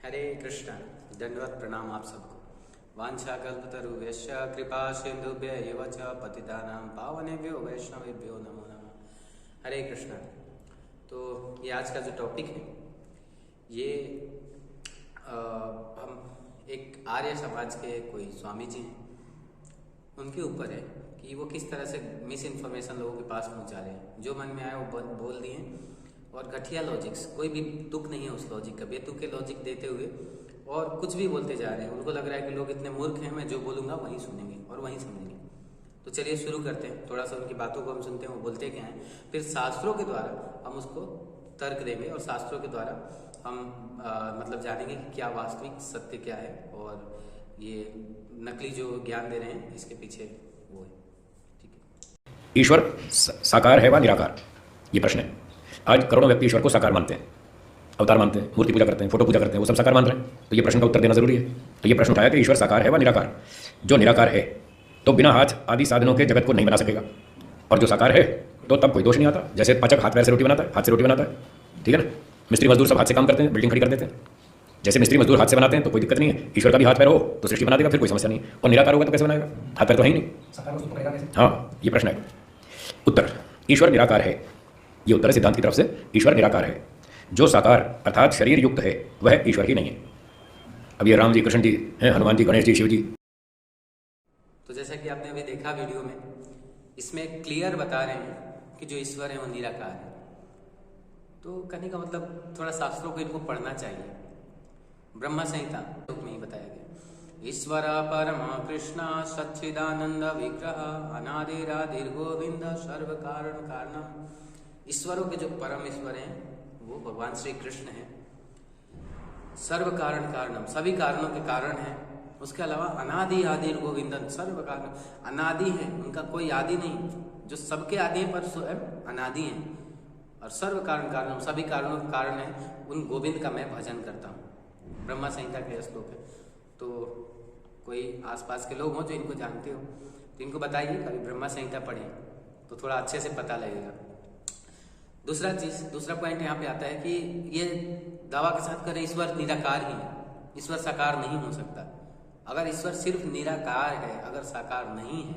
हरे कृष्ण। दंडवत प्रणाम आप सबको। वांछा कल्पतरुभ्यश्च कृपा सिंधुभ्य एव च पतितानां पावनेभ्यो वैष्णवेभ्यो नमो नमः। हरे कृष्ण। तो ये आज का जो टॉपिक है ये हम एक आर्य समाज के कोई स्वामी जी हैं उनके ऊपर है कि वो किस तरह से मिस इन्फॉर्मेशन लोगों के पास पहुंचा रहे हैं। जो मन में आया वो बोल दिए और घटिया लॉजिक्स, कोई भी तुक नहीं है उस लॉजिक का, बेतुके लॉजिक देते हुए और कुछ भी बोलते जा रहे हैं। उनको लग रहा है कि लोग इतने मूर्ख हैं, मैं जो बोलूँगा वहीं सुनेंगे और वहीं समझेंगे। तो चलिए शुरू करते हैं। थोड़ा सा उनकी बातों को हम सुनते हैं, वो बोलते क्या हैं, फिर शास्त्रों के द्वारा हम उसको तर्क देंगे और शास्त्रों के द्वारा हम मतलब जानेंगे कि क्या वास्तविक सत्य क्या है और ये नकली जो ज्ञान दे रहे हैं इसके पीछे वो है। ठीक है। ईश्वर साकार है व निराकार, ये प्रश्न है। आज करोड़ों व्यक्ति ईश्वर को साकार मानते हैं, अवतार मानते हैं, मूर्ति पूजा करते हैं, फोटो पूजा करते हैं, वो सब साकार मान रहे हैं। तो ये प्रश्न का उत्तर देना जरूरी है। तो ये प्रश्न उठाया कि ईश्वर साकार है व निराकार। जो निराकार है तो बिना हाथ आदि साधनों के जगत को नहीं बना सकेगा, और जो साकार है तो तब कोई दोष नहीं आता। जैसे पाचक हाथ पैर से रोटी बनाता है, हाथ से रोटी बनाता है, ठीक है ना। मिस्त्री मजदूर सब हाथ से काम करते हैं, बिल्डिंग खड़ी कर देते हैं। जैसे मिस्त्री मजदूर हाथ से बनाते हैं तो कोई दिक्कत नहीं है। ईश्वर का भी हाथ पैर हो तो सृष्टि बना देगा, फिर कोई समस्या नहीं। और निराकार होगा तो कैसे बनाएगा, हाथ पैर तो है ही नहीं। हाँ, ये प्रश्न है। उत्तर, ईश्वर निराकार है। ये उत्तर है सिद्धांत की तरफ से। ईश्वर निराकार है। जो साकार अर्थात शरीर युक्त है वह ईश्वर ही नहीं है। अब ये राम जी, कृष्ण जी हैं, हनुमान जी, गणेश जी, शिव जी। तो जैसा कि आपने अभी देखा वीडियो में, इसमें क्लियर बता रहे हैं कि जो ईश्वर है वो निराकार है। तो कहने का मतलब थोड़ा शास्त्रों को इनको पढ़ना चाहिए। ब्रह्म संहिता में ही बताया गया, ईश्वर परम कृष्ण सच्चिदानंद विग्रह अनादिरादिर गोविंद सर्व कारण कारणम। ईश्वरों के जो परम ईश्वर हैं वो भगवान श्री कृष्ण हैं। सर्व कारण कारणम, सभी कारणों के कारण हैं। उसके अलावा अनादि आदिर गोविंदन, सर्व कारण, अनादि है, उनका कोई आदि नहीं, जो सबके आदि हैं पर स्वयं अनादि हैं। और सर्व कारण कारणम, सभी कारणों के कारण है। उन गोविंद का मैं भजन करता हूँ। ब्रह्मा संहिता के श्लोक है। तो कोई आसपास के लोग हों जो इनको जानते हो तो इनको बताइए, कभी ब्रह्मा संहिता पढ़ें तो थोड़ा अच्छे से पता लगेगा। दूसरा पॉइंट यहाँ पे आता है कि ये दावा के साथ करें ईश्वर निराकार ही है, ईश्वर साकार नहीं हो सकता। अगर ईश्वर सिर्फ निराकार है, अगर साकार नहीं है,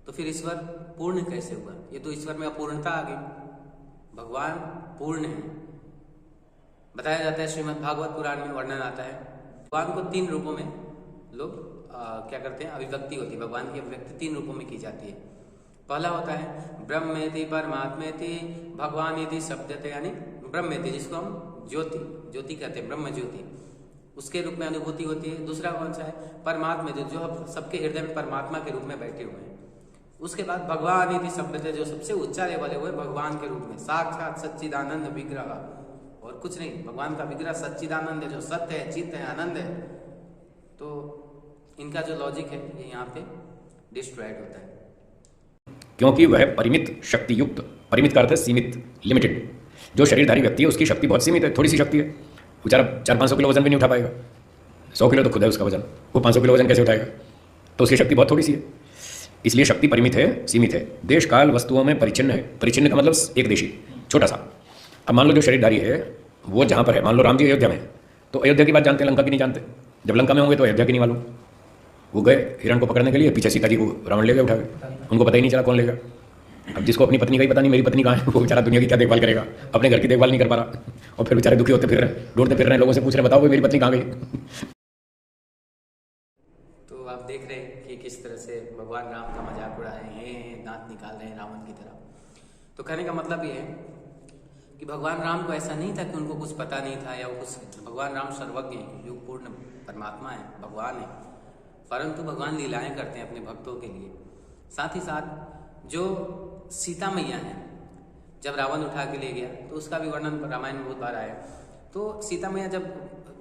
तो फिर ईश्वर पूर्ण कैसे हुआ? ये तो ईश्वर में अपूर्णता आ गई। भगवान पूर्ण है। बताया जाता है, श्रीमद् भागवत पुराण में वर्णन आता है, भगवान को 3 रूपों में लोग क्या करते हैं, अभिव्यक्ति होती है। भगवान की अभिव्यक्ति 3 रूपों में की जाती है। पहला होता है ब्रह्मेति परमात्मेति भगवानेति शब्दते, यानी ब्रह्मेति, जिसको हम ज्योति कहते हैं, ब्रह्म ज्योति, उसके रूप में अनुभूति होती है। दूसरा कौन सा है, परमात्मेति, जो हम सबके हृदय में परमात्मा के रूप में बैठे हुए हैं। उसके बाद भगवानेति शब्दते, जो सबसे ऊंचा लेवल है वो है भगवान के रूप में, साक्षात सच्चिदानंद विग्रह, और कुछ नहीं, भगवान का विग्रह सच्चिदानंद है, जो सत्य है, चित्त है, आनंद है। तो इनका जो लॉजिक है ये यहाँ पे डिस्ट्रॉयड होता है, क्योंकि वह परिमित शक्ति युक्त, परिमित का अर्थ है सीमित, लिमिटेड। जो शरीरधारी व्यक्ति है उसकी शक्ति बहुत सीमित है, थोड़ी सी शक्ति है। बेचारा 400-500 किलो वजन भी नहीं उठा पाएगा। 100 किलो तो खुद है उसका वजन, वो 500 किलो वजन कैसे उठाएगा? तो उसकी शक्ति बहुत थोड़ी सी है। इसलिए शक्ति परिमित है, सीमित है। देश काल वस्तुओं में परिचिन्न है। परिचिन्न का मतलब एक देशी, छोटा सा। अब मान लो जो शरीरधारी है वो जहाँ पर है, मान लो राम जी अयोध्या में, तो अयोध्या की बात जानते हैं, लंका की नहीं जानते। जब लंका में होंगे तो अयोध्या की नहीं मालूम। वो गए हिरण को पकड़ने के लिए, पीछे सीता जी को रावण ले गए उठा के, उनको पता ही नहीं चला कौन लेगा। अब जिसको अपनी पत्नी का ही पता नहीं मेरी पत्नी कहाँ है, वो बेचारा दुनिया की क्या देखभाल करेगा, अपने घर की देखभाल नहीं कर पा रहा, और फिर बेचारे दुखी होते फिर रहे, ढूंढते फिर रहे, लोगों से पूछ रहे, बताओ भाई मेरी पत्नी कहाँ गई। तो आप देख रहे हैं कि किस तरह से भगवान राम का मजाक उड़ा रहे हैं, दांत निकाल रहे हैं रावण की तरह। तो कहने का मतलब ये है कि भगवान राम को ऐसा नहीं था कि उनको कुछ पता नहीं था या वो कुछ, भगवान राम सर्वज्ञ हैं, युग पूर्ण परमात्मा है, भगवान है। परंतु भगवान लीलाएं करते हैं अपने भक्तों के लिए। साथ ही साथ जो सीता मैया है, जब रावण उठा के ले गया तो उसका भी वर्णन रामायण में बहुत बार आया। तो सीता मैया जब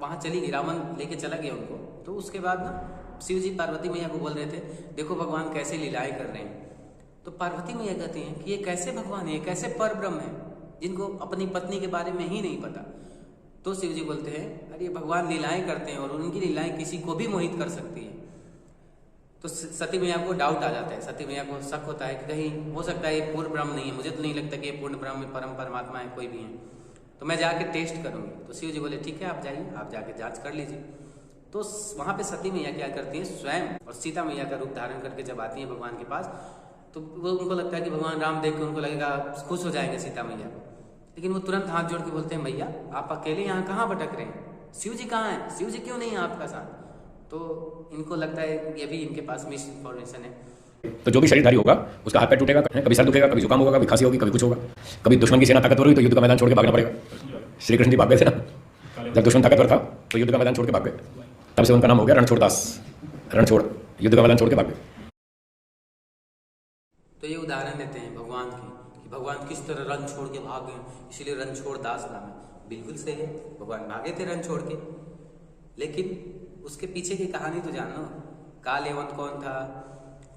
वहाँ चली गई, रावण लेके चला गया उनको, तो उसके बाद ना शिव जी पार्वती मैया को बोल रहे थे, देखो भगवान कैसे लीलाएं कर रहे हैं। तो पार्वती मैया कहती हैं कि ये कैसे भगवान है, कैसे पर ब्रह्म है, जिनको अपनी पत्नी के बारे में ही नहीं पता। तो शिव जी बोलते हैं, अरे भगवान लीलाएं करते हैं और उनकी लीलाएं किसी को भी मोहित कर सकती है। तो सती मैया को डाउट आ जाता है, सती मैया को शक होता है कि कहीं हो सकता है ये पूर्ण ब्रह्म नहीं है, मुझे तो नहीं लगता कि ये पूर्ण ब्रह्म परम परमात्मा है, कोई भी है। तो मैं जाके टेस्ट करूंगी। तो शिव जी बोले ठीक है, आप जाइए, आप जाके जांच कर लीजिए। तो वहां पे सती मैया क्या करती हैं, स्वयं और सीता मैया का रूप धारण करके जब आती हैं भगवान के पास, तो वो उनको लगता है कि भगवान राम देख के उनको लगेगा खुश हो जाएंगे सीता मैया को, लेकिन वो तुरंत हाथ जोड़ के बोलते हैं मैया आप अकेले यहाँ कहाँ भटक रहे हैं, शिव जी कहाँ हैं, शिव जी क्यों नहीं है आपका साथ। तो इनको लगता है ये भी इनके पास मिस इन्फॉर्मेशन है। तो जो भी शरीरधारी होगा उसका हाथ पैर टूटेगा, कभी सर दुखेगा, कभी जुकाम होगा, कभी खांसी होगी, कभी कुछ होगा, कभी दुश्मन की सेना ताकतवर हुई तो युद्ध का मैदान छोड़ के भागना पड़ेगा। श्री कृष्ण जी भाग गए थे ना, जब दुश्मन ताकतवर था तो युद्ध का मैदान छोड़ के भाग गए, तब से उनका नाम हो गया रणछोड़दास, रणछोड़, युद्ध का मैदान छोड़ के भाग गए। तो ये उदाहरण देते हैं भगवान की कि भगवान किस तरह रण छोड़ के भाग गए, इसीलिए रणछोड़ दास नाम है। बिल्कुल सही है, भगवान भागे थे रण छोड़ के, लेकिन उसके पीछे की कहानी तो जान लो। काल यवन कौन था,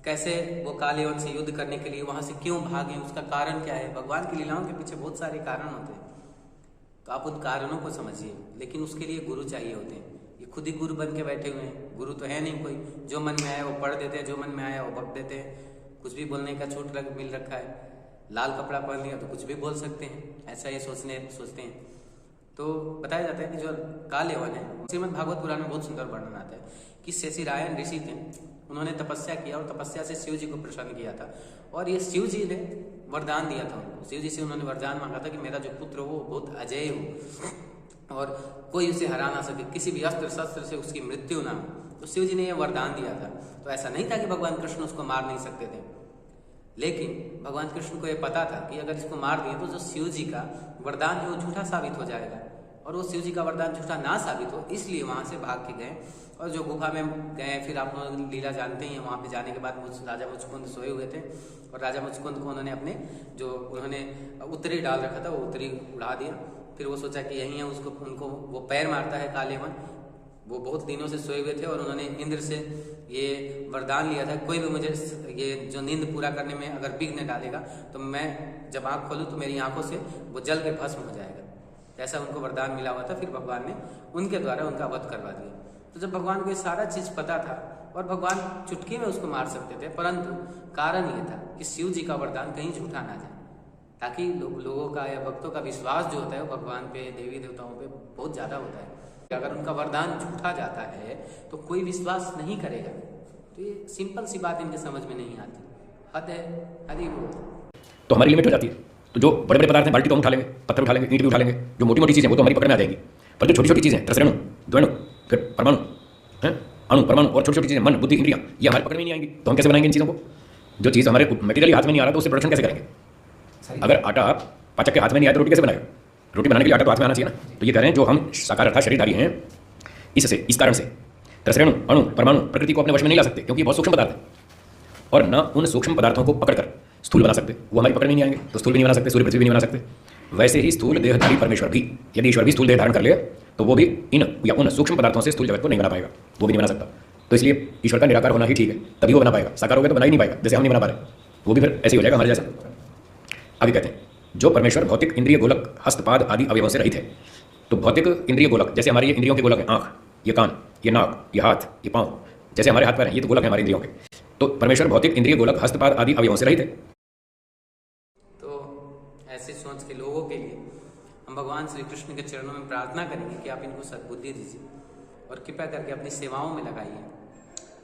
कैसे वो काल यवन से युद्ध करने के लिए वहां से क्यों भागे, उसका कारण क्या है। भगवान की लीलाओं के पीछे बहुत सारे कारण होते हैं, तो आप उन कारणों को समझिए, लेकिन उसके लिए गुरु चाहिए होते हैं। ये खुद ही गुरु बन के बैठे हुए हैं, गुरु तो है नहीं कोई, जो मन में आया वो पढ़ देते हैं, जो मन में आया वो बक देते हैं, कुछ भी बोलने का छूट मिल रखा है। लाल कपड़ा पहन लिया तो कुछ भी बोल सकते हैं, ऐसा ये सोचते हैं। तो बताया जाता है कि जो काल यवन है, श्रीमद् भागवत पुराण में बहुत सुंदर वर्णन आता है कि शेषीरायन ऋषि थे, उन्होंने तपस्या किया और तपस्या से शिव जी को प्रसन्न किया था, और ये शिव जी ने वरदान दिया था उनको। शिव जी से उन्होंने वरदान मांगा था कि मेरा जो पुत्र हो वो बहुत अजेय हो और कोई उसे हरा ना सके, किसी भी अस्त्र शस्त्र से उसकी मृत्यु ना हो। तो शिव जी ने यह वरदान दिया था। तो ऐसा नहीं था कि भगवान कृष्ण उसको मार नहीं सकते थे, लेकिन भगवान कृष्ण को यह पता था कि अगर इसको मार दिए तो जो शिव जी का वरदान है वो झूठा साबित हो जाएगा, और वो शिव जी का वरदान झूठा ना साबित हो, इसलिए वहां से भाग के गए और जो गुफा में गए। फिर आप लोग लीला जानते ही हैं, वहां पे जाने के बाद राजा मुचकुंद सोए हुए थे, और राजा मुचकुंद को उन्होंने अपने जो उन्होंने उत्तरी डाल रखा था वो उत्तरी उड़ा दिया। फिर वो सोचा कि यही है, उसको उनको वो पैर मारता है काल यवन। वो बहुत दिनों से सोए हुए थे और उन्होंने इंद्र से ये वरदान लिया था, कोई भी मुझे ये जो नींद पूरा करने में अगर विघ्न डालेगा तो मैं जब आँख खोलूँ तो मेरी आंखों से वो जल के भस्म हो जाएगा। ऐसा उनको वरदान मिला हुआ था। फिर भगवान ने उनके द्वारा उनका वध करवा दिया। तो जब भगवान को ये सारा चीज पता था और भगवान चुटकी में उसको मार सकते थे, परंतु कारण ये था कि शिव जी का वरदान कहीं झूठा ना जाए, ताकि लोगों का या भक्तों का विश्वास जो होता है वो भगवान पे, देवी देवताओं पे बहुत ज्यादा होता है। अगर उनका वरदान झूठा जाता है तो कोई विश्वास नहीं करेगा। तो ये सिंपल सी बात इनके समझ में नहीं आती। हद है, हरी बोल। तो हमारी लिमिट हो जाती है। तो जो बड़े बड़े पदार्थ हैं, बाल्टी तो हम उठा लेंगे, पत्थर उठा लेंगे, ईंट भी उठा लेंगे, जो मोटी मोटी चीज़ें वो तो हमारी पकड़ में आ जाएगी। पर जो छोटी छोटी चीज़ें, त्रसरेणु, द्वेणु, फिर परमाणु हैं, अणु परमाणु और छोटी छोटी चीज़ें, मन बुद्धि इंद्रियाँ, ये हमारे पकड़ में नहीं आएंगी। तो हम कैसे बनाएंगे इन चीज़ों को? जो चीज़ हमारे मटेरियली हाथ में नहीं आ रहा तो उससे प्रोडक्शन कैसे करेंगे? अगर आटा आप पाचक के हाथ में नहीं आया तो रोटी कैसे बनाएगा? रोटी बनाने के लिए आटा तो हाथ में आना चाहिए ना। तो ये कह रहे हैं जो हम साकार अर्थात शरीरधारी हैं, इससे इस कारण से त्रसरेणु, अणु, परमाणु प्रकृति को अपने वश में नहीं ला सकते, क्योंकि बहुत सूक्ष्म पदार्थ है, और न उन सूक्ष्म पदार्थों को पकड़कर स्थूल बना सकते, वो हमारी पकड़ में नहीं आएंगे। तो स्थूल भी नहीं बना सकते, सूर्य पृथ्वी भी नहीं बना सकते। वैसे ही स्थूल देहधारी परमेश्वर भी, यदि ईश्वर भी स्थूल देह धारण कर ले तो वो भी इन या उन सूक्ष्म पदार्थों से स्थूल जगत को नहीं बना पाएगा, वो भी नहीं बना सकता। तो इसलिए ईश्वर का निराकार होना ही ठीक है, तभी वो बना पाएगा। साकार हो गया तो बना ही नहीं पाएगा, जैसे हम नहीं बना पा रहे, वो भी फिर ऐसे ही हो जाएगा हमारे जैसा। आगे कहते हैं जो परमेश्वर भौतिक इंद्रिय गोलक हस्तपाद आदि अवयवों से रहित है। तो भौतिक इंद्रिय गोलक जैसे हमारी ये इंद्रियों के गोलक है, आँख, ये कान, ये नाक, ये हाथ, ये पाँव, जैसे हमारे हाथ पैर हैं, ये तो गोलक है हमारे इंद्रियों के। तो परमेश्वर भौतिक इंद्रिय गोलक हस्तपाद आदि अवयवों से रहित है। तो ऐसे सोच के लोगों के लिए हम भगवान श्री कृष्ण के चरणों में प्रार्थना करेंगे कि आप इनको सद्बुद्धि दीजिए और कृपया करके अपनी सेवाओं में लगाइए।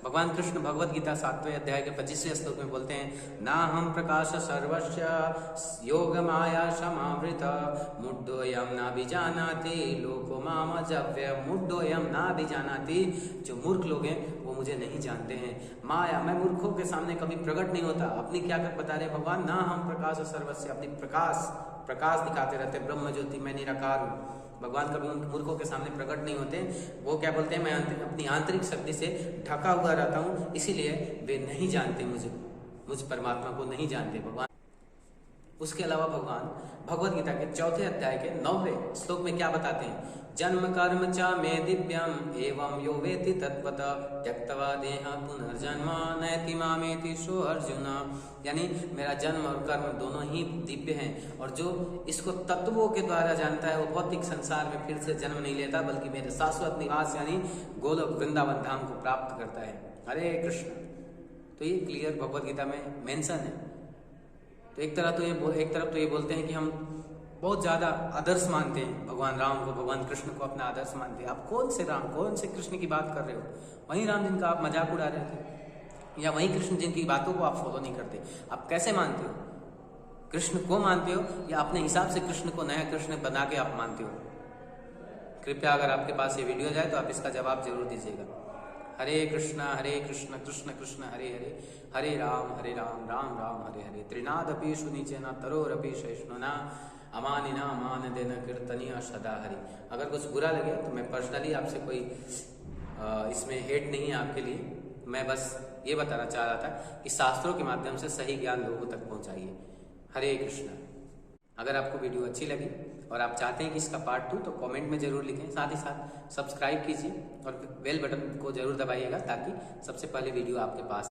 भगवान कृष्ण भगवद गीता 7वें अध्याय के 25वें श्लोक में बोलते हैं, ना हम प्रकाश सर्वस्य योग माया समावृत मुड्डोयम ना बीजानाति लोको माम जव्य मुड्डोयम ना बीजानाति। जो मूर्ख लोग हैं वो मुझे नहीं जानते हैं। माया, मैं मूर्खों के सामने कभी प्रकट नहीं होता। अपनी क्या कर बता रहे भगवान, ना हम प्रकाश सर्वस्य, अपनी प्रकाश दिखाते रहते, ब्रह्म ज्योति, मैं निराकार हूँ। भगवान कभी उन मूर्खों के सामने प्रकट नहीं होते। वो क्या बोलते हैं, मैं अपनी आंतरिक शक्ति से ढका हुआ रहता हूँ, इसीलिए वे नहीं जानते मुझ परमात्मा को नहीं जानते भगवान। उसके अलावा भगवान भगवद गीता के 4थे अध्याय के 9वें श्लोक में क्या बताते हैं, जन्म कर्म च मे दिव्यम एवं यो वेति तत्वत त्यक्त्वा देह पुनर्जन्म नयति मामेति सो अर्जुन। यानी मेरा जन्म और कर्म दोनों ही दिव्य हैं, और जो इसको तत्वों के द्वारा जानता है वो भौतिक संसार में फिर से जन्म नहीं लेता, बल्कि मेरे शाश्वत निवास यानी गोलोक वृंदावन धाम को प्राप्त करता है। हरे कृष्ण। तो ये क्लियर भगवद गीता में मेंशन है। तो एक तरफ तो ये बोलते हैं कि हम बहुत ज़्यादा आदर्श मानते हैं भगवान राम को, भगवान कृष्ण को अपना आदर्श मानते हैं। आप कौन से राम, कौन से कृष्ण की बात कर रहे हो? वही राम जिनका आप मजाक उड़ा रहे थे, या वही कृष्ण जिनकी बातों को आप फॉलो नहीं करते। आप कैसे मानते हो? कृष्ण को मानते हो या अपने हिसाब से कृष्ण को नया कृष्ण बना के आप मानते हो? कृपया अगर आपके पास ये वीडियो जाए तो आप इसका जवाब जरूर दीजिएगा। हरे कृष्ण कृष्ण कृष्ण हरे हरे, हरे राम राम राम हरे हरे। त्रिनादपि सुनिचेन तरोरपि सहिष्णुना अमानिना मान देन कीर्तनीय सदा हरि। अगर कुछ बुरा लगे तो मैं पर्सनली आपसे कोई इसमें हेट नहीं है आपके लिए, मैं बस ये बताना चाह रहा था कि शास्त्रों के माध्यम से सही ज्ञान लोगों तक पहुंचाइए। हरे कृष्ण। अगर आपको वीडियो अच्छी लगी और आप चाहते हैं कि इसका पार्ट 2 तो कमेंट में जरूर लिखें। साथ ही साथ सब्सक्राइब कीजिए और बेल बटन को जरूर दबाइएगा ताकि सबसे पहले वीडियो आपके पास